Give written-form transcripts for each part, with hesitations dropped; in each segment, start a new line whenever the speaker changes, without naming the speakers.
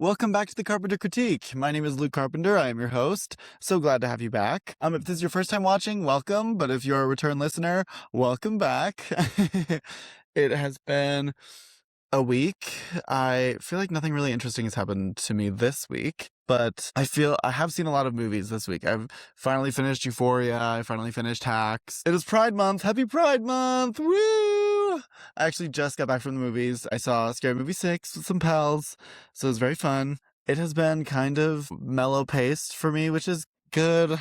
Welcome back to the Carpenter Critique. My name is Luke Carpenter. I am your host. So glad to have you back. If this is your first time watching, welcome. But if you're a return listener, welcome back. It has been a week. I feel like nothing really interesting has happened to me this week, but I have seen a lot of movies this week. I've finally finished Euphoria. I finally finished Hacks. It is Pride Month. Happy Pride Month. Woo! I actually just got back from the movies. I saw Scary Movie 6 with some pals, so it was very fun. It has been kind of mellow paced for me, which is good.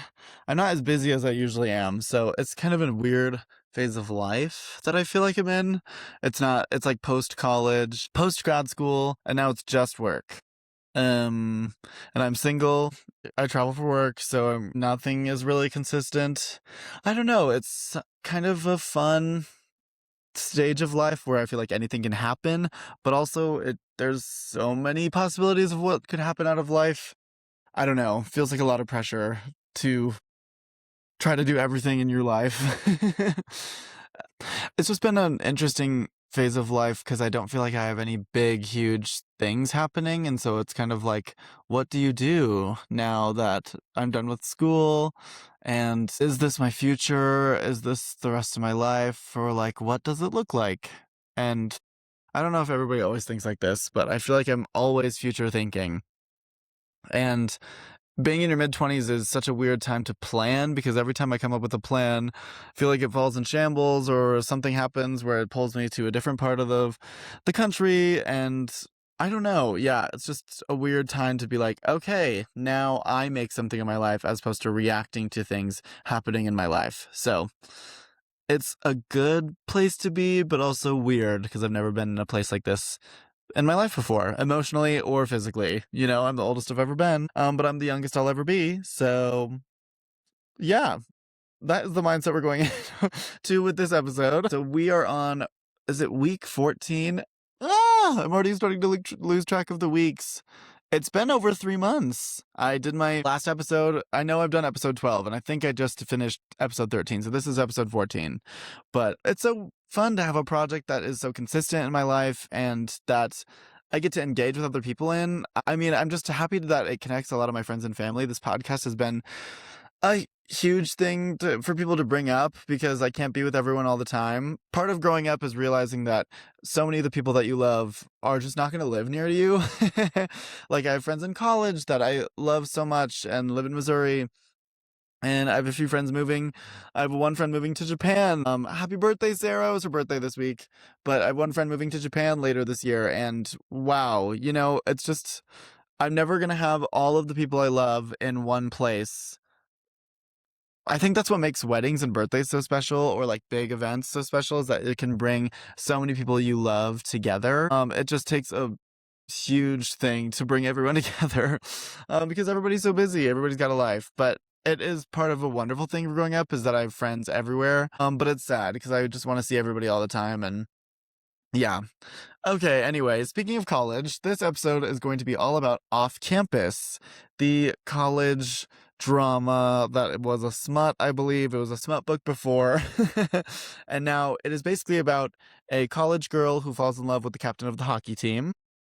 I'm not as busy as I usually am, so it's kind of a weird phase of life that I feel like I'm in. It's like post-college, post-grad school, and now it's just work. And I'm single. I travel for work, so nothing is really consistent. I don't know. It's kind of a fun stage of life where I feel like anything can happen, but also there's so many possibilities of what could happen out of life. I don't know. Feels like a lot of pressure to try to do everything in your life. It's just been an interesting phase of life because I don't feel like I have any big, huge things happening. And so it's kind of like, what do you do now that I'm done with school? And is this my future? Is this the rest of my life? Or like, what does it look like? And I don't know if everybody always thinks like this, but I feel like I'm always future thinking. And being in your mid-20s is such a weird time to plan because every time I come up with a plan, I feel like it falls in shambles or something happens where it pulls me to a different part of the country, and I don't know. Yeah, it's just a weird time to be like, okay, now I make something in my life as opposed to reacting to things happening in my life. So it's a good place to be, but also weird because I've never been in a place like this in my life before, emotionally or physically. You know, I'm the oldest I've ever been, but I'm the youngest I'll ever be. So, yeah, that is the mindset we're going into with this episode. So we are on, is it week 14? I'm already starting to lose track of the weeks. It's been over 3 months. I did my last episode. I know I've done episode 12, and I think I just finished episode 13. So this is episode 14. But it's so fun to have a project that is so consistent in my life and that I get to engage with other people in. I mean, I'm just happy that it connects a lot of my friends and family. This podcast has been a huge thing for people to bring up because I can't be with everyone all the time. Part of growing up is realizing that so many of the people that you love are just not going to live near you. Like, I have friends in college that I love so much and live in Missouri. And I have a few friends moving. I have one friend moving to Japan. Happy birthday, Sarah. It was her birthday this week. But I have one friend moving to Japan later this year. And wow, it's just, I'm never going to have all of the people I love in one place. I think that's what makes weddings and birthdays so special, or like big events so special, is that it can bring so many people you love together. It just takes a huge thing to bring everyone together, because everybody's so busy, everybody's got a life. But it is part of a wonderful thing for growing up is that I have friends everywhere. But it's sad because I just want to see everybody all the time, and yeah. Okay, anyway, speaking of college, this episode is going to be all about Off Campus, the college drama that it was a smut, I believe. It was a smut book before. And now it is basically about a college girl who falls in love with the captain of the hockey team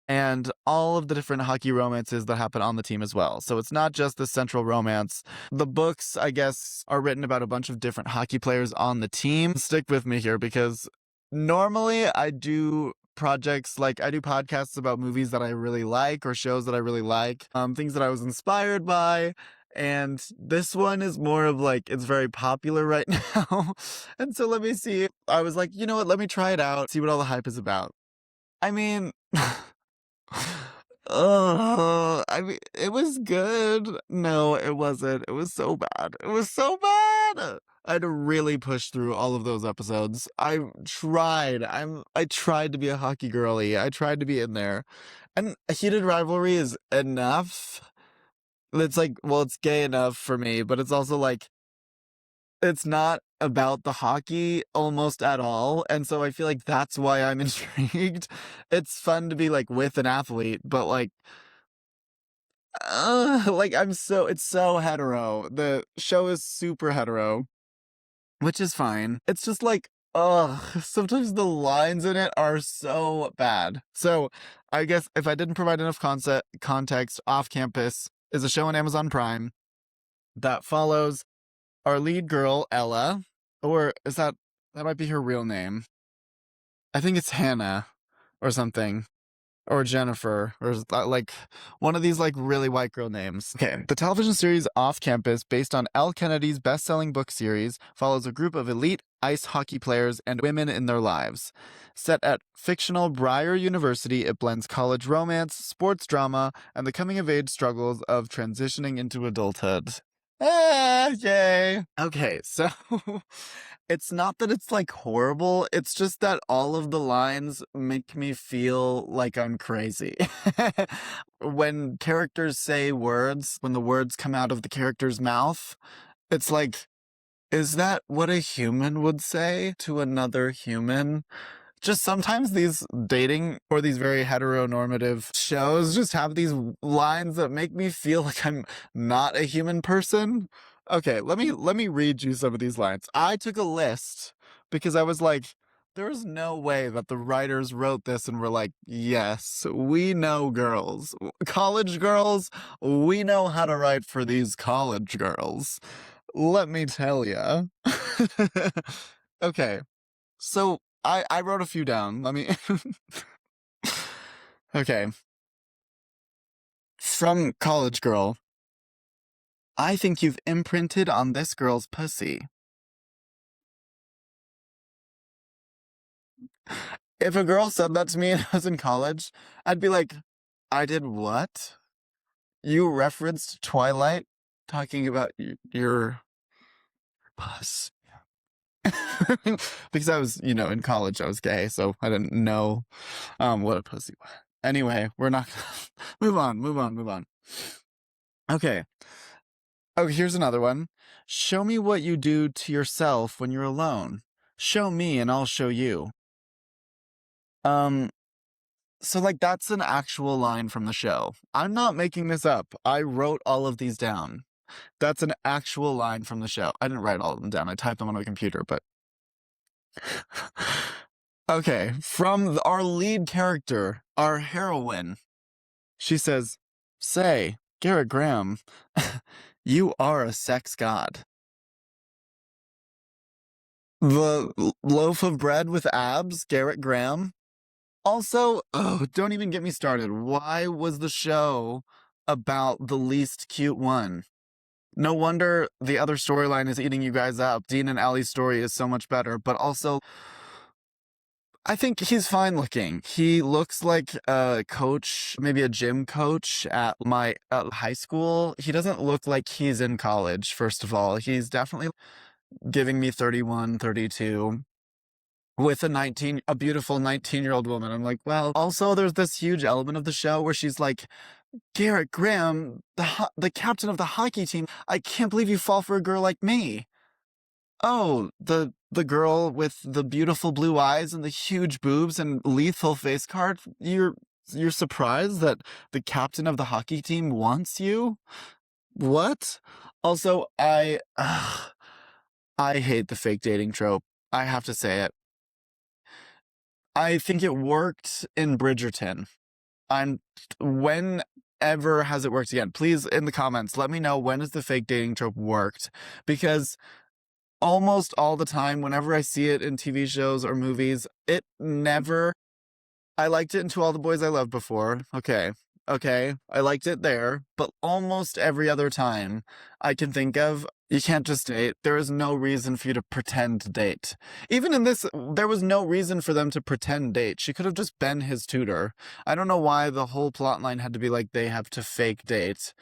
and all of the different hockey romances that happen on the team as well. So it's not just the central romance. The books, I guess, are written about a bunch of different hockey players on the team. Stick with me here because normally I do podcasts about movies that I really like or shows that I really like, things that I was inspired by. And this one is more of like, it's very popular right now. And so let me see. I was like, you know what? Let me try it out, see what all the hype is about. I mean, I mean, it was good. No, it wasn't. It was so bad. It was so bad. I had to really push through all of those episodes. I tried. I tried to be a hockey girly. I tried to be in there. And a heated rivalry is enough. It's like, well, it's gay enough for me, but it's also like it's not about the hockey almost at all. And so I feel like that's why I'm intrigued. It's fun to be like with an athlete, but like it's so hetero. The show is super hetero, which is fine. It's just like ugh, sometimes the lines in it are so bad. So I guess if I didn't provide enough context, Off Campus is a show on Amazon Prime that follows our lead girl, Ella, or is that might be her real name? I think it's Hannah or something. Or Jennifer, or like one of these like really white girl names. Okay. The television series Off Campus, based on L. Kennedy's best-selling book series, follows a group of elite ice hockey players and women in their lives. Set at fictional Briar University, it blends college romance, sports drama, and the coming-of-age struggles of transitioning into adulthood. Ah, yay. Okay, so it's not that it's like horrible, it's just that all of the lines make me feel like I'm crazy. When characters say words, when the words come out of the character's mouth, it's like, is that what a human would say to another human? Just sometimes these dating or these very heteronormative shows just have these lines that make me feel like I'm not a human person. Okay, let me read you some of these lines. I took a list because I was like, there's no way that the writers wrote this and were like, yes, we know girls. College girls, we know how to write for these college girls. Let me tell ya. Okay, so I wrote a few down. Let me. Okay. From College Girl. I think you've imprinted on this girl's pussy. If a girl said that to me and I was in college, I'd be like, I did what? You referenced Twilight talking about your puss. Because I was, in college, I was gay, so I didn't know what a pussy was. Anyway, we're not move on. Okay. Oh, here's another one. Show me what you do to yourself when you're alone. Show me and I'll show you. Um, so like that's an actual line from the show. I'm not making this up. I wrote all of these down. That's an actual line from the show. I didn't write all of them down. I typed them on my computer, but okay, from our lead character, our heroine. She says, "Say, Garrett Graham, you are a sex god." The loaf of bread with abs, Garrett Graham. Also, oh, don't even get me started. Why was the show about the least cute one? No wonder the other storyline is eating you guys up. Dean and Allie's story is so much better, but also, I think he's fine looking. He looks like a coach, maybe a gym coach at my high school. He doesn't look like he's in college, first of all. He's definitely giving me 31, 32 with a beautiful 19-year-old woman. I'm like, well, also there's this huge element of the show where she's like, Garrett Graham, the captain of the hockey team, I can't believe you fall for a girl like me. Oh, the girl with the beautiful blue eyes and the huge boobs and lethal face card. You're surprised that the captain of the hockey team wants you? What? Also, I hate the fake dating trope. I have to say it. I think it worked in Bridgerton. I'm whenever has it worked again? Please in the comments let me know, when has the fake dating trope worked? Because almost all the time, whenever I see it in TV shows or movies, it never. I liked it in To All the Boys I Loved Before. Okay. I liked it there, but almost every other time I can think of, you can't just date. There is no reason for you to pretend to date. Even in this, there was no reason for them to pretend date. She could have just been his tutor. I don't know why the whole plot line had to be like they have to fake date.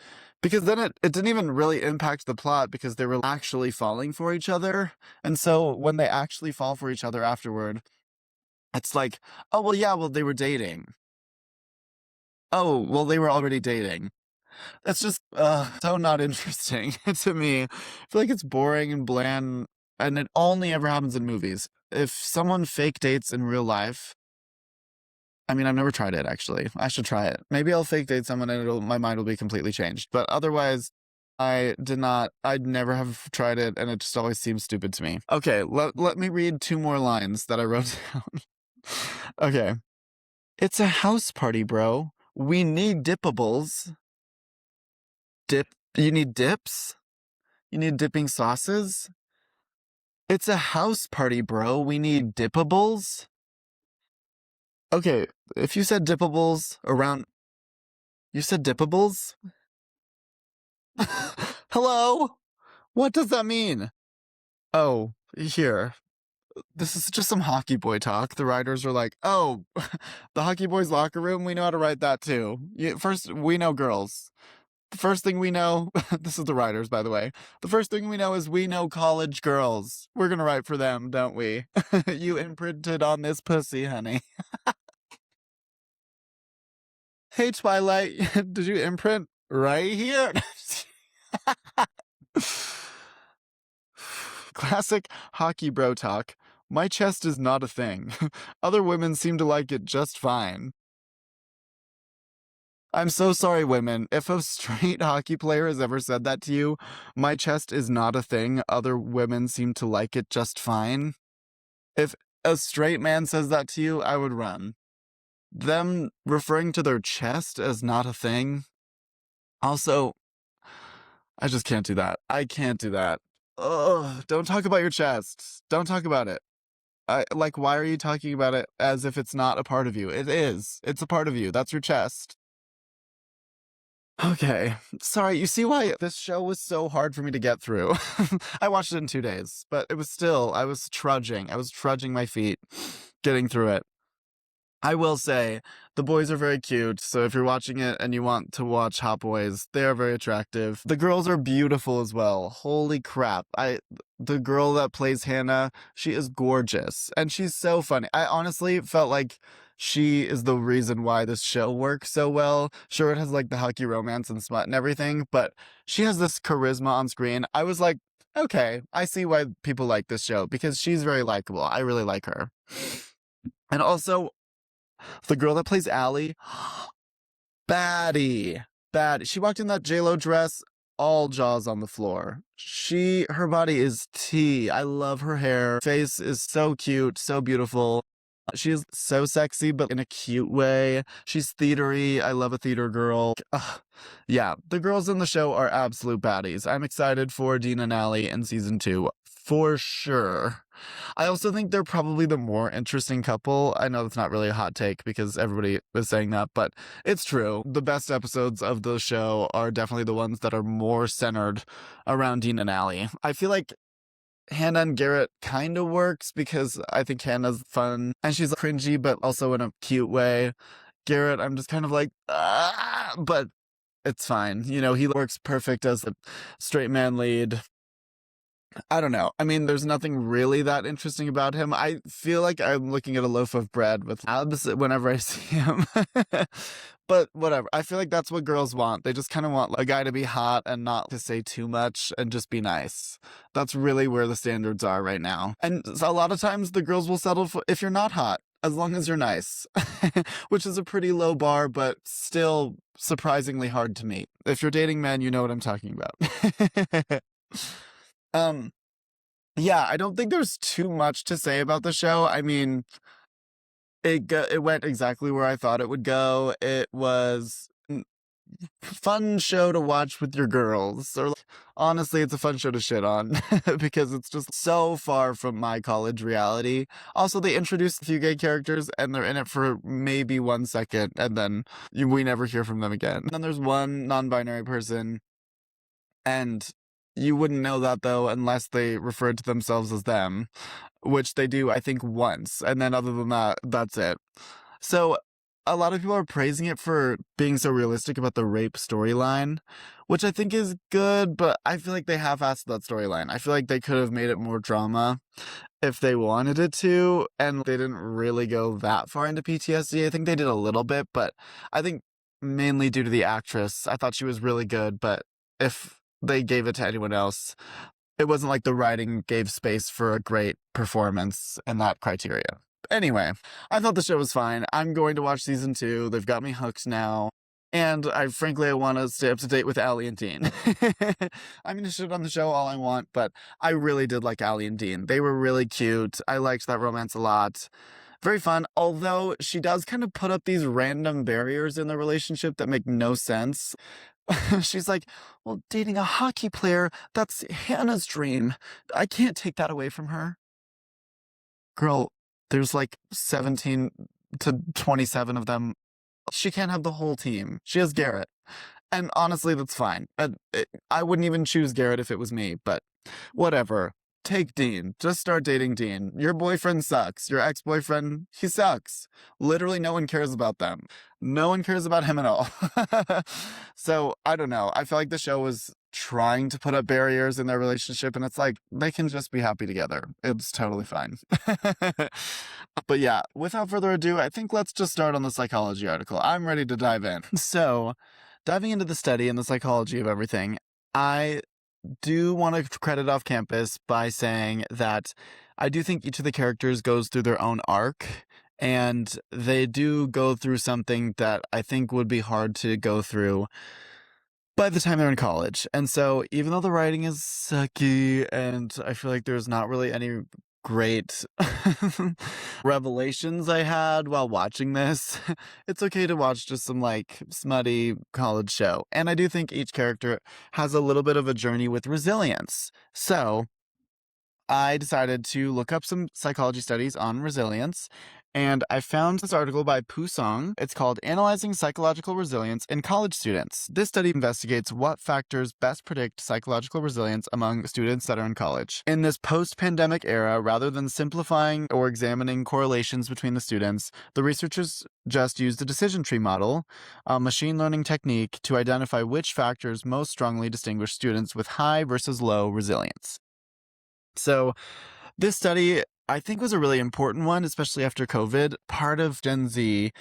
Because then it didn't even really impact the plot because they were actually falling for each other. And so when they actually fall for each other afterward, it's like, oh, well, yeah, well, they were dating. Oh, well, they were already dating. That's just so not interesting to me. I feel like it's boring and bland, and it only ever happens in movies. If someone fake dates in real life, I mean, I've never tried it actually. I should try it. Maybe I'll fake date someone and my mind will be completely changed. But otherwise, I'd never have tried it, and it just always seems stupid to me. Okay, let me read 2 more lines that I wrote down. Okay. It's a house party, bro. We need dippables. You need dips? You need dipping sauces? It's a house party, bro. We need dippables? Okay, if you said dippables around. You said dippables? Hello? What does that mean? Oh, here. This is just some hockey boy talk. The writers are like, oh, the hockey boys' locker room, we know how to write that too. First, we know girls. The first thing we know, this is the writers, by the way. The first thing we know is we know college girls. We're gonna write for them, don't we? You imprinted on this pussy, honey. Hey, Twilight, did you imprint right here? Classic hockey bro talk. My chest is not a thing. Other women seem to like it just fine. I'm so sorry, women. If a straight hockey player has ever said that to you, my chest is not a thing. Other women seem to like it just fine. If a straight man says that to you, I would run. Them referring to their chest as not a thing. Also, I just can't do that. I can't do that. Ugh, don't talk about your chest. Don't talk about it. Why are you talking about it as if it's not a part of you? It is. It's a part of you. That's your chest. Okay. Sorry, you see why this show was so hard for me to get through? I watched it in 2 days, but it was still, I was trudging. I was trudging my feet, getting through it. I will say, the boys are very cute, so if you're watching it and you want to watch hot boys, they are very attractive. The girls are beautiful as well. Holy crap. The girl that plays Hannah, she is gorgeous, and she's so funny. I honestly felt like she is the reason why this show works so well. Sure, it has like the hockey romance and smut and everything, but she has this charisma on screen. I was like, okay, I see why people like this show, because she's very likable. I really like her. And also, the girl that plays Allie, baddie. Bad. She walked in that JLo dress, all jaws on the floor. Her body is tea. I love her hair. Face is so cute, so beautiful. She's so sexy, but in a cute way. She's theatery. I love a theater girl. Ugh. Yeah, the girls in the show are absolute baddies. I'm excited for Dean and Allie in season 2, for sure. I also think they're probably the more interesting couple. I know that's not really a hot take because everybody is saying that, but it's true. The best episodes of the show are definitely the ones that are more centered around Dean and Allie. I feel like Hannah and Garrett kind of works because I think Hannah's fun and she's cringy, but also in a cute way. Garrett, I'm just kind of like, but it's fine. You know, he works perfect as the straight man lead. I don't know. I mean, there's nothing really that interesting about him. I feel like I'm looking at a loaf of bread with abs whenever I see him. But whatever. I feel like that's what girls want. They just kind of want a guy to be hot and not to say too much and just be nice. That's really where the standards are right now. And a lot of times the girls will settle for if you're not hot, as long as you're nice, which is a pretty low bar, but still surprisingly hard to meet. If you're dating men, you know what I'm talking about. Um, yeah, I don't think there's too much to say about the show. I mean, it went exactly where I thought it would go. It was fun show to watch with your girls. Or honestly, it's a fun show to shit on because it's just so far from my college reality. Also, they introduced a few gay characters and they're in it for maybe 1 second and then we never hear from them again. And then there's one non-binary person and you wouldn't know that, though, unless they referred to themselves as them, which they do, I think, once. And then other than that, that's it. So a lot of people are praising it for being so realistic about the rape storyline, which I think is good, but I feel like they half-assed that storyline. I feel like they could have made it more drama if they wanted it to, and they didn't really go that far into PTSD. I think they did a little bit, but I think mainly due to the actress. I thought she was really good, but if they gave it to anyone else, it wasn't like the writing gave space for a great performance in that criteria. Anyway, I thought the show was fine. I'm going to watch season 2. They've got me hooked now. And frankly, I want to stay up to date with Allie and Dean. I'm going to shit on the show all I want, but I really did like Allie and Dean. They were really cute. I liked that romance a lot. Very fun, although she does kind of put up these random barriers in the relationship that make no sense. She's like, well, dating a hockey player, that's Hannah's dream. I can't take that away from her. Girl, there's like 17 to 27 of them. She can't have the whole team. She has Garrett. And honestly, that's fine. I wouldn't even choose Garrett if it was me, but whatever. Take Dean. Just start dating Dean. Your boyfriend sucks. Your ex-boyfriend, he sucks. Literally no one cares about them. No one cares about him at all. So, I don't know. I feel like the show was trying to put up barriers in their relationship, and it's like, they can just be happy together. It's totally fine. But yeah, without further ado, I think let's just start on the psychology article. I'm ready to dive in. So, diving into the study and the psychology of everything, I do want to credit Off Campus by saying that I do think each of the characters goes through their own arc, and they do go through something that I think would be hard to go through by the time they're in college. And so, even though the writing is sucky, and I feel like there's not really any great revelations I had while watching this, it's okay to watch just some like smutty college show. And I do think each character has a little bit of a journey with resilience. So I decided to look up some psychology studies on resilience, and I found this article by Pusong. It's called Analyzing Psychological Resilience in College Students. This study investigates what factors best predict psychological resilience among students that are in college. In this post-pandemic era, rather than simplifying or examining correlations between the students, the researchers just used a decision tree model, a machine learning technique, to identify which factors most strongly distinguish students with high versus low resilience. So, this study, I think, was a really important one, especially after COVID. Part of Gen Z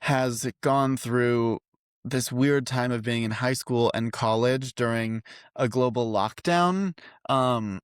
has gone through this weird time of being in high school and college during a global lockdown. Um,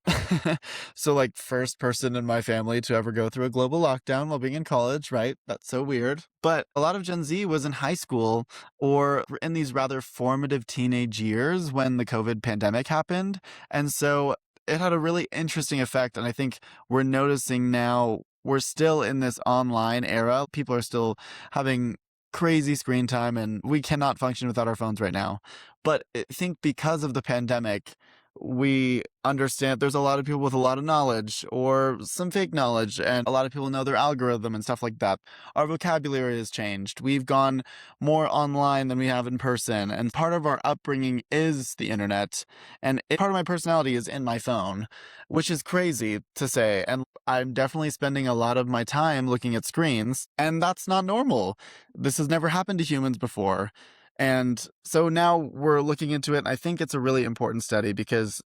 so like first person in my family to ever go through a global lockdown while being in college, right? That's so weird. But a lot of Gen Z was in high school or in these rather formative teenage years when the COVID pandemic happened. And so it had a really interesting effect. And I think we're noticing now we're still in this online era. People are still having crazy screen time and we cannot function without our phones right now. But I think because of the pandemic, we understand there's a lot of people with a lot of knowledge or some fake knowledge, and a lot of people know their algorithm and stuff like that. Our vocabulary has changed. We've gone more online than we have in person, and part of our upbringing is the internet, and part of my personality is in my phone, which is crazy to say, and I'm definitely spending a lot of my time looking at screens, and that's not normal. This has never happened to humans before. And so now we're looking into it. And I think it's a really important study because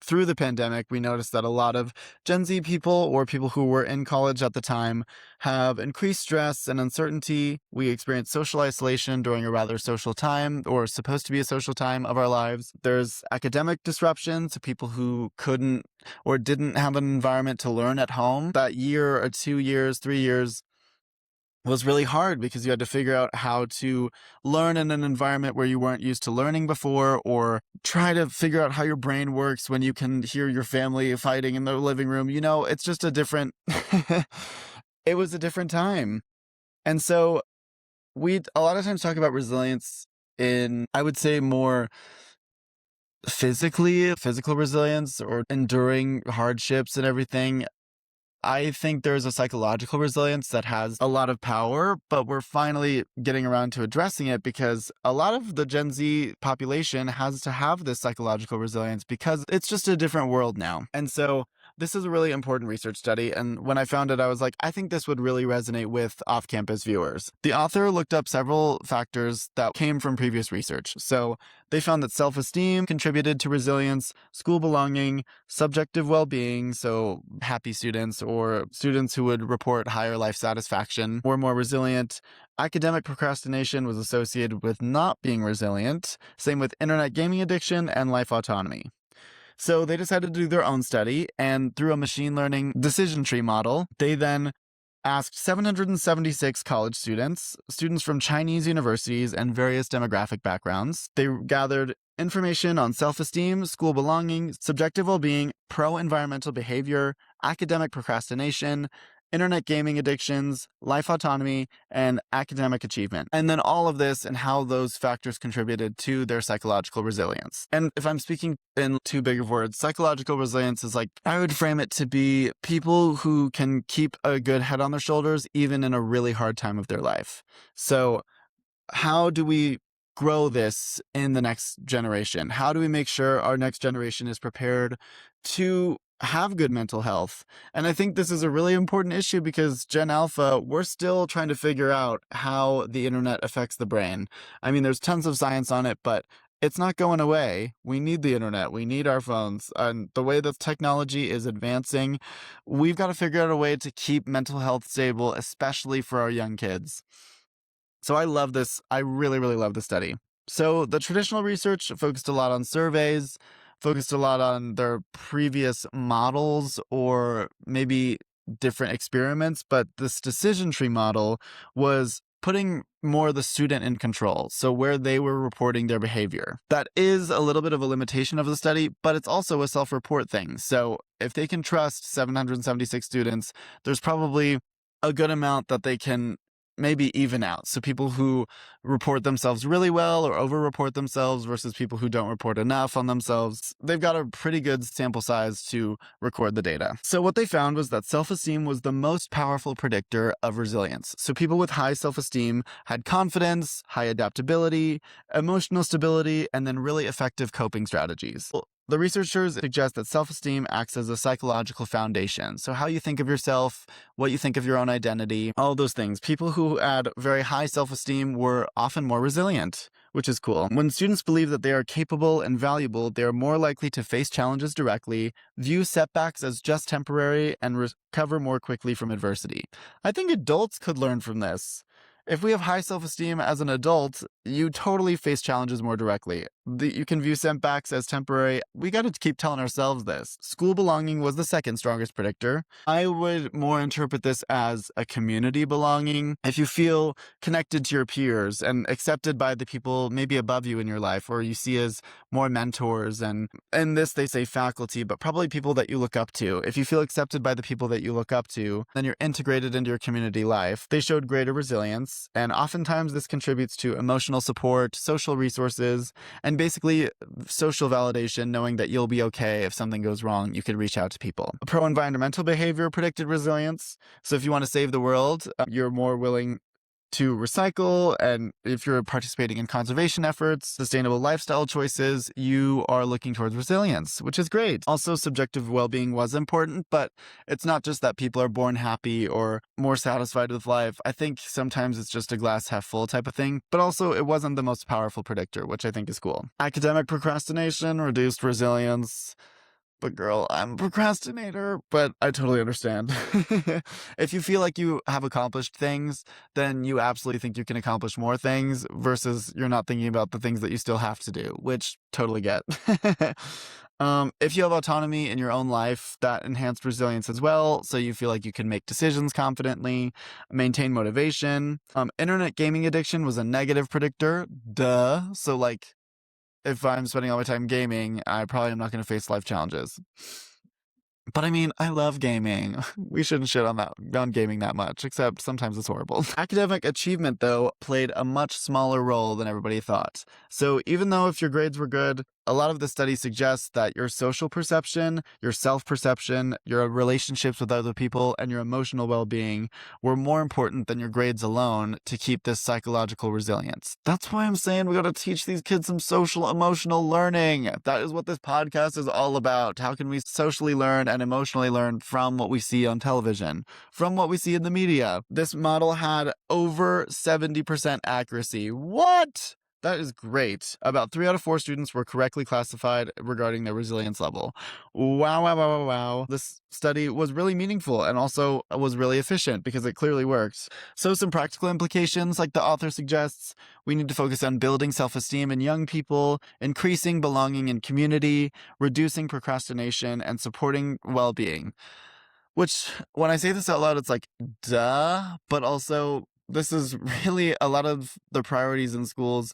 through the pandemic, we noticed that a lot of Gen Z people or people who were in college at the time have increased stress and uncertainty. We experienced social isolation during a rather social time, or supposed to be a social time of our lives. There's academic disruption to people who couldn't or didn't have an environment to learn at home. That year or 2 years, 3 years was really hard because you had to figure out how to learn in an environment where you weren't used to learning before, or try to figure out how your brain works when you can hear your family fighting in the living room. You know, it's just a different, it was a different time. And so we a lot of times talk about resilience in, I would say, more physical resilience or enduring hardships and everything. I think there's a psychological resilience that has a lot of power, but we're finally getting around to addressing it because a lot of the Gen Z population has to have this psychological resilience because it's just a different world now. And so this is a really important research study. And when I found it, I was like, I think this would really resonate with off-campus viewers. The author looked up several factors that came from previous research. So they found that self-esteem contributed to resilience, school belonging, subjective well-being, so happy students or students who would report higher life satisfaction were more resilient. Academic procrastination was associated with not being resilient. Same with internet gaming addiction and life autonomy. So they decided to do their own study, and through a machine learning decision tree model, they then asked 776 college students, students from Chinese universities and various demographic backgrounds. They gathered information on self-esteem, school belonging, subjective well-being, pro-environmental behavior, academic procrastination, internet gaming addictions, life autonomy, and academic achievement. And then all of this and how those factors contributed to their psychological resilience. And if I'm speaking in too big of words, psychological resilience is like, I would frame it to be people who can keep a good head on their shoulders even in a really hard time of their life. So how do we grow this in the next generation? How do we make sure our next generation is prepared to have good mental health? And I think this is a really important issue because Gen Alpha, we're still trying to figure out how the internet affects the brain. I mean, there's tons of science on it, but it's not going away. We need the internet. We need our phones. And the way that technology is advancing, we've got to figure out a way to keep mental health stable, especially for our young kids. So I love this. I really, really love the study. So the traditional research focused a lot on surveys, focused a lot on their previous models or maybe different experiments, but this decision tree model was putting more the student in control, so where they were reporting their behavior. That is a little bit of a limitation of the study, but it's also a self-report thing. So if they can trust 776 students, there's probably a good amount that they can maybe even out. So people who report themselves really well or over-report themselves versus people who don't report enough on themselves, they've got a pretty good sample size to record the data. So what they found was that self-esteem was the most powerful predictor of resilience. So people with high self-esteem had confidence, high adaptability, emotional stability, and then really effective coping strategies. The researchers suggest that self-esteem acts as a psychological foundation. So how you think of yourself, what you think of your own identity, all those things. People who had very high self-esteem were often more resilient, which is cool. When students believe that they are capable and valuable, they are more likely to face challenges directly, view setbacks as just temporary, and recover more quickly from adversity. I think adults could learn from this. If we have high self-esteem as an adult, you totally face challenges more directly. You can view setbacks as temporary. We got to keep telling ourselves this. School belonging was the second strongest predictor. I would more interpret this as a community belonging. If you feel connected to your peers and accepted by the people maybe above you in your life, or you see as more mentors, and in this they say faculty, but probably people that you look up to. If you feel accepted by the people that you look up to, then you're integrated into your community life. They showed greater resilience, and oftentimes this contributes to emotional support, social resources, and basically social validation, knowing that you'll be okay if something goes wrong, you can reach out to people. Pro-environmental behavior predicted resilience. So if you want to save the world, you're more willing to recycle, and if you're participating in conservation efforts, sustainable lifestyle choices, you are looking towards resilience, which is great. Also, subjective well-being was important, but it's not just that people are born happy or more satisfied with life. I think sometimes it's just a glass half full type of thing, but also it wasn't the most powerful predictor, which I think is cool. Academic procrastination reduced resilience. But girl, I'm a procrastinator, but I totally understand. If you feel like you have accomplished things, then you absolutely think you can accomplish more things versus you're not thinking about the things that you still have to do, which totally get. If you have autonomy in your own life, that enhanced resilience as well. So you feel like you can make decisions confidently, maintain motivation. Internet gaming addiction was a negative predictor. Duh. So like, if I'm spending all my time gaming, I probably am not going to face life challenges. But I mean, I love gaming. We shouldn't shit on gaming that much, except sometimes it's horrible. Academic achievement, though, played a much smaller role than everybody thought. So even though if your grades were good, a lot of the studies suggest that your social perception, your self-perception, your relationships with other people, and your emotional well-being were more important than your grades alone to keep this psychological resilience. That's why I'm saying we gotta teach these kids some social emotional learning. That is what this podcast is all about. How can we socially learn and emotionally learn from what we see on television, from what we see in the media? This model had over 70% accuracy. What? That is great. About 3 out of 4 students were correctly classified regarding their resilience level. Wow, wow, wow, wow, wow. This study was really meaningful and also was really efficient because it clearly works. So some practical implications, like the author suggests, we need to focus on building self-esteem in young people, increasing belonging in community, reducing procrastination, and supporting well-being. Which, when I say this out loud, it's like, duh, but also, this is really a lot of the priorities in schools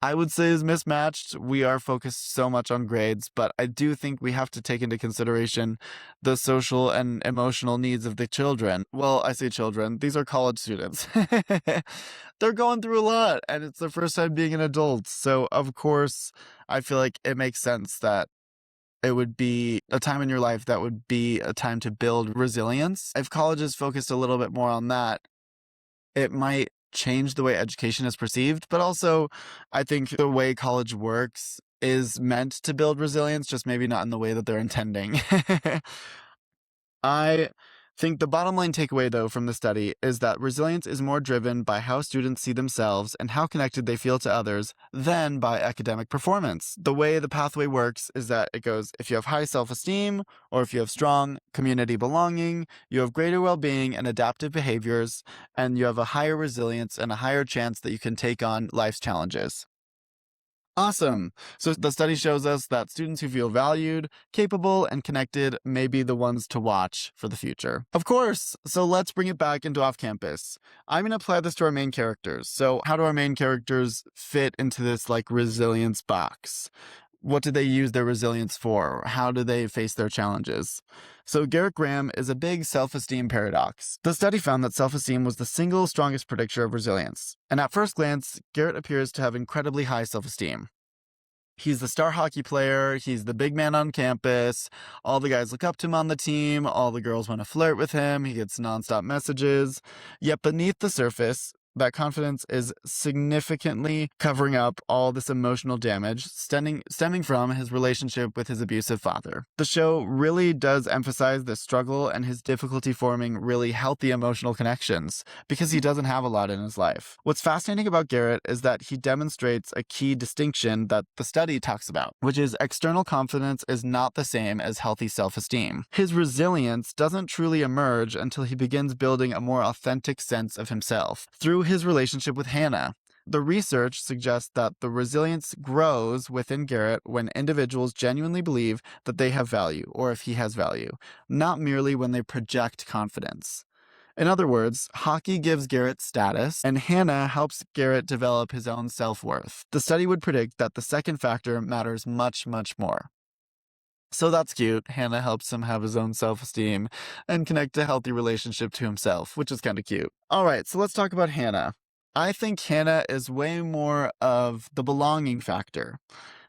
I would say is mismatched. We are focused so much on grades, but I do think we have to take into consideration the social and emotional needs of the children. Well, I say children, these are college students. They're going through a lot, and it's their first time being an adult. So, of course, I feel like it makes sense that it would be a time in your life that would be a time to build resilience. If colleges focused a little bit more on that, it might change the way education is perceived, but also I think the way college works is meant to build resilience, just maybe not in the way that they're intending. I think the bottom line takeaway, though, from the study is that resilience is more driven by how students see themselves and how connected they feel to others than by academic performance. The way the pathway works is that it goes if you have high self esteem or if you have strong community belonging, you have greater well being and adaptive behaviors, and you have a higher resilience and a higher chance that you can take on life's challenges. Awesome. So the study shows us that students who feel valued, capable, and connected may be the ones to watch for the future. Of course. So let's bring it back into off campus. I'm going to apply this to our main characters. So how do our main characters fit into this like resilience box? What do they use their resilience for? How do they face their challenges? So Garrett Graham is a big self-esteem paradox. The study found that self-esteem was the single strongest predictor of resilience. And at first glance, Garrett appears to have incredibly high self-esteem. He's the star hockey player. He's the big man on campus. All the guys look up to him on the team. All the girls want to flirt with him. He gets nonstop messages. Yet beneath the surface, that confidence is significantly covering up all this emotional damage stemming from his relationship with his abusive father. The show really does emphasize the struggle and his difficulty forming really healthy emotional connections because he doesn't have a lot in his life. What's fascinating about Garrett is that he demonstrates a key distinction that the study talks about, which is external confidence is not the same as healthy self-esteem. His resilience doesn't truly emerge until he begins building a more authentic sense of himself through his relationship with Hannah. The research suggests that the resilience grows within Garrett when individuals genuinely believe that they have value, or if he has value, not merely when they project confidence. In other words, hockey gives Garrett status, and Hannah helps Garrett develop his own self-worth. The study would predict that the second factor matters much, much more. So that's cute. Hannah helps him have his own self-esteem and connect a healthy relationship to himself, which is kind of cute. All right, so let's talk about Hannah. I think Hannah is way more of the belonging factor.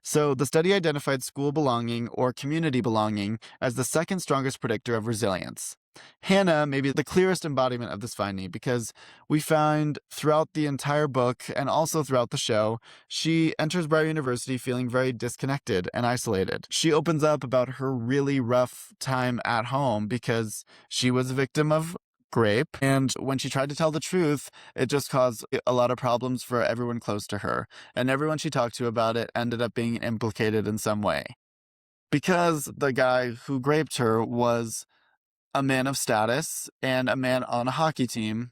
So the study identified school belonging or community belonging as the second strongest predictor of resilience. Hannah may be the clearest embodiment of this finding because we find throughout the entire book and also throughout the show, she enters Briar University feeling very disconnected and isolated. She opens up about her really rough time at home because she was a victim of rape, and when she tried to tell the truth, it just caused a lot of problems for everyone close to her, and everyone she talked to about it ended up being implicated in some way. Because the guy who raped her was a man of status and a man on a hockey team.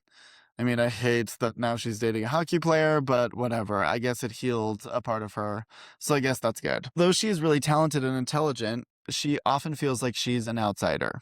I mean, I hate that now she's dating a hockey player, but whatever. I guess it healed a part of her, so I guess that's good. Though she is really talented and intelligent, she often feels like she's an outsider.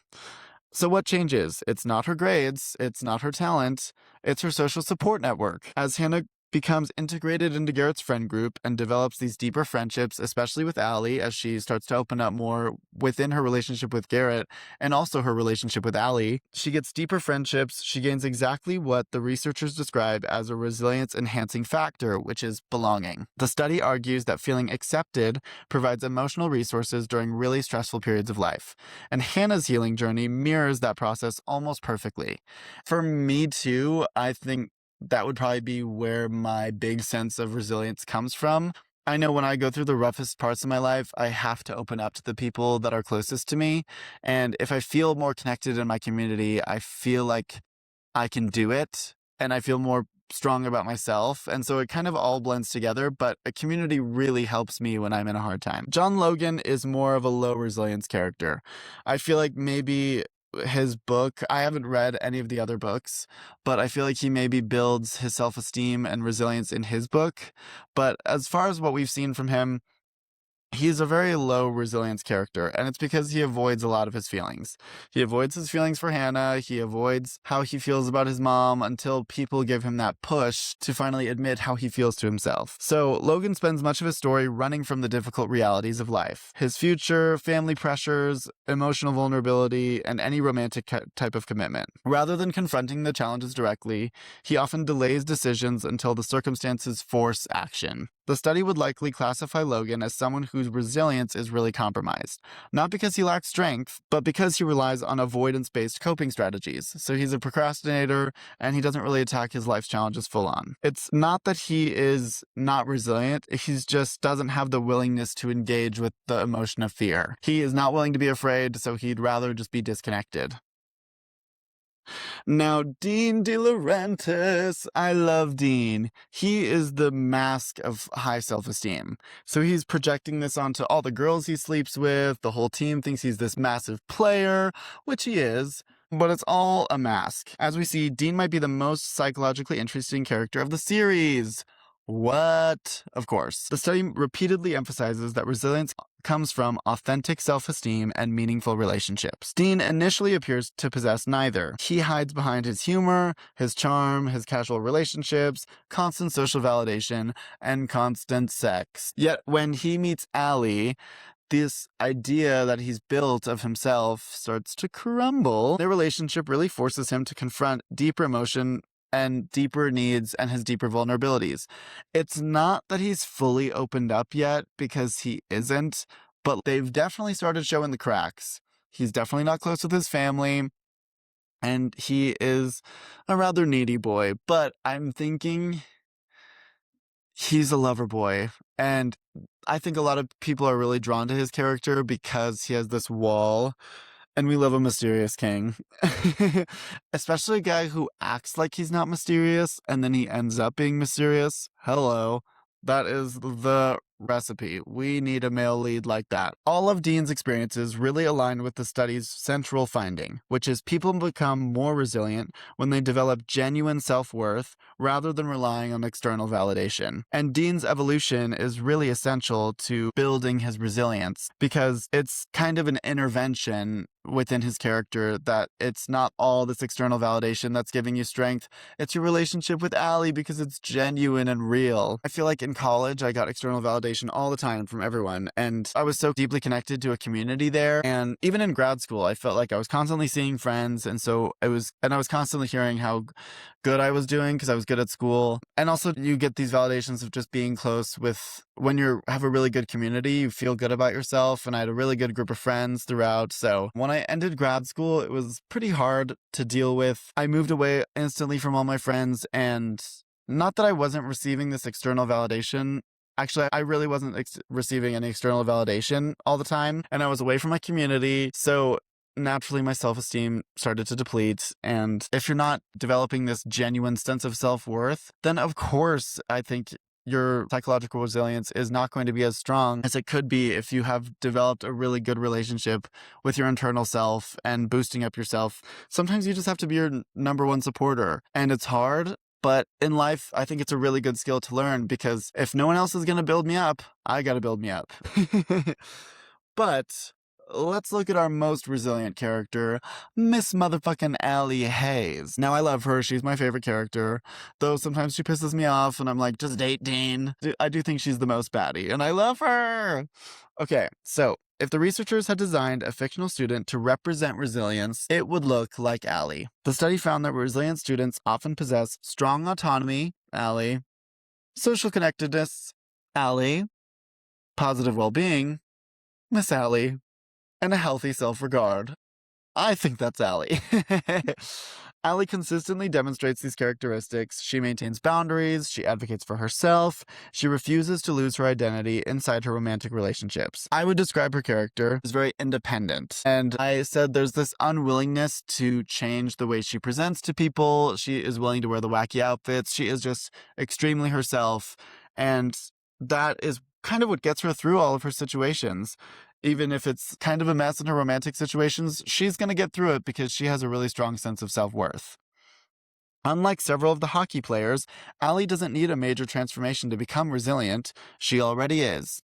So what changes? It's not her grades, it's not her talent, it's her social support network. As Hannah becomes integrated into Garrett's friend group and develops these deeper friendships, especially with Allie, as she starts to open up more within her relationship with Garrett and also her relationship with Allie. She gets deeper friendships. She gains exactly what the researchers describe as a resilience enhancing factor, which is belonging. The study argues that feeling accepted provides emotional resources during really stressful periods of life. And Hannah's healing journey mirrors that process almost perfectly. For me too, I think that would probably be where my big sense of resilience comes from. I know when I go through the roughest parts of my life, I have to open up to the people that are closest to me. And if I feel more connected in my community, I feel like I can do it and I feel more strong about myself. And so it kind of all blends together, but a community really helps me when I'm in a hard time. John Logan is more of a low resilience character. I feel like maybe his book, I haven't read any of the other books, but I feel like he maybe builds his self-esteem and resilience in his book. But as far as what we've seen from him, He's a very low resilience character, and it's because he avoids a lot of his feelings. He avoids his feelings for Hannah, he avoids how he feels about his mom until people give him that push to finally admit how he feels to himself. So, Logan spends much of his story running from the difficult realities of life. His future, family pressures, emotional vulnerability, and any romantic type of commitment. Rather than confronting the challenges directly, he often delays decisions until the circumstances force action. The study would likely classify Logan as someone whose resilience is really compromised, not because he lacks strength, but because he relies on avoidance-based coping strategies. So he's a procrastinator, and he doesn't really attack his life's challenges full on. It's not that he is not resilient, he just doesn't have the willingness to engage with the emotion of fear. He is not willing to be afraid, so he'd rather just be disconnected. Now, Dean De Laurentiis, I love Dean. He is the mask of high self-esteem. So he's projecting this onto all the girls he sleeps with. The whole team thinks he's this massive player, which he is. But it's all a mask. As we see, Dean might be the most psychologically interesting character of the series. What? Of course. The study repeatedly emphasizes that resilience comes from authentic self-esteem and meaningful relationships. Dean initially appears to possess neither. He hides behind his humor, his charm, his casual relationships, constant social validation, and constant sex. Yet when he meets Allie, this idea that he's built of himself starts to crumble. Their relationship really forces him to confront deeper emotion and deeper needs and his deeper vulnerabilities. It's not that he's fully opened up yet, because he isn't, but they've definitely started showing the cracks. He's definitely not close with his family, and he is a rather needy boy, but I'm thinking he's a lover boy, and I think a lot of people are really drawn to his character because he has this wall. And we love a mysterious king. Especially a guy who acts like he's not mysterious, and then he ends up being mysterious. Hello. That is the recipe. We need a male lead like that. All of Dean's experiences really align with the study's central finding, which is people become more resilient when they develop genuine self-worth rather than relying on external validation. And Dean's evolution is really essential to building his resilience, because it's kind of an intervention within his character, that it's not all this external validation that's giving you strength. It's your relationship with Allie, because it's genuine and real. I feel like in college, I got external validation all the time from everyone, and I was so deeply connected to a community there. And even in grad school, I felt like I was constantly seeing friends, and I was constantly hearing how good I was doing because I was good at school. And also you get these validations of just being close with, when you have a really good community, you feel good about yourself. And I had a really good group of friends throughout. So when I ended grad school, it was pretty hard to deal with. I moved away instantly from all my friends, and not that I wasn't receiving this external validation. Actually, I really wasn't receiving any external validation all the time, and I was away from my community. So naturally my self-esteem started to deplete. And if you're not developing this genuine sense of self-worth, then of course I think your psychological resilience is not going to be as strong as it could be if you have developed a really good relationship with your internal self and boosting up yourself. Sometimes you just have to be your number one supporter, and it's hard. But in life, I think it's a really good skill to learn, because if no one else is going to build me up, I got to build me up. But let's look at our most resilient character, Miss Motherfucking Allie Hayes. Now, I love her. She's my favorite character, though sometimes she pisses me off and I'm like, just date Dean. I do think she's the most baddie, and I love her. Okay, so if the researchers had designed a fictional student to represent resilience, it would look like Allie. The study found that resilient students often possess strong autonomy, Allie, social connectedness, Allie, positive well-being, Miss Allie, and a healthy self-regard. I think that's Allie. Allie consistently demonstrates these characteristics. She maintains boundaries, she advocates for herself, she refuses to lose her identity inside her romantic relationships. I would describe her character as very independent. And I said there's this unwillingness to change the way she presents to people. She is willing to wear the wacky outfits. She is just extremely herself. And that is kind of what gets her through all of her situations. Even if it's kind of a mess in her romantic situations, she's going to get through it because she has a really strong sense of self-worth. Unlike several of the hockey players, Allie doesn't need a major transformation to become resilient. She already is.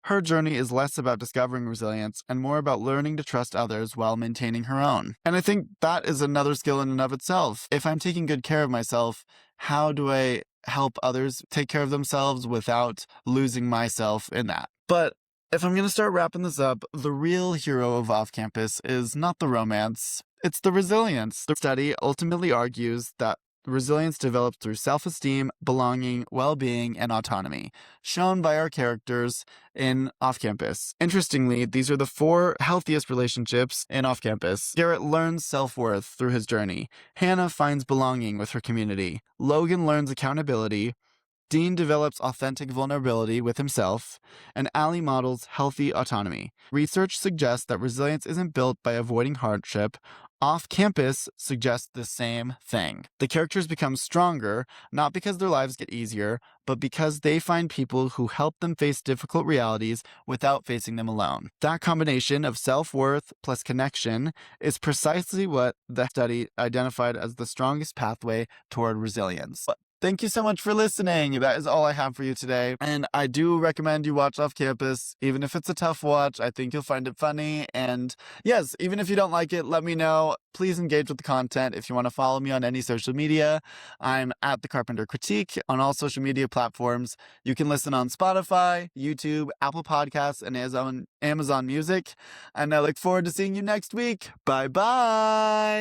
Her journey is less about discovering resilience and more about learning to trust others while maintaining her own. And I think that is another skill in and of itself. If I'm taking good care of myself, how do I help others take care of themselves without losing myself in that? But if I'm going to start wrapping this up, the real hero of Off Campus is not the romance, it's the resilience. The study ultimately argues that resilience develops through self-esteem, belonging, well-being, and autonomy, shown by our characters in Off Campus. Interestingly, these are the 4 healthiest relationships in Off Campus. Garrett learns self-worth through his journey. Hannah finds belonging with her community. Logan learns accountability. Dean develops authentic vulnerability with himself, and Allie models healthy autonomy. Research suggests that resilience isn't built by avoiding hardship. Off Campus suggests the same thing. The characters become stronger, not because their lives get easier, but because they find people who help them face difficult realities without facing them alone. That combination of self-worth plus connection is precisely what the study identified as the strongest pathway toward resilience. Thank you so much for listening. That is all I have for you today. And I do recommend you watch Off Campus. Even if it's a tough watch, I think you'll find it funny. And yes, even if you don't like it, let me know. Please engage with the content. If you want to follow me on any social media, I'm at The Carpenter Critique on all social media platforms. You can listen on Spotify, YouTube, Apple Podcasts, and Amazon Music. And I look forward to seeing you next week. Bye-bye.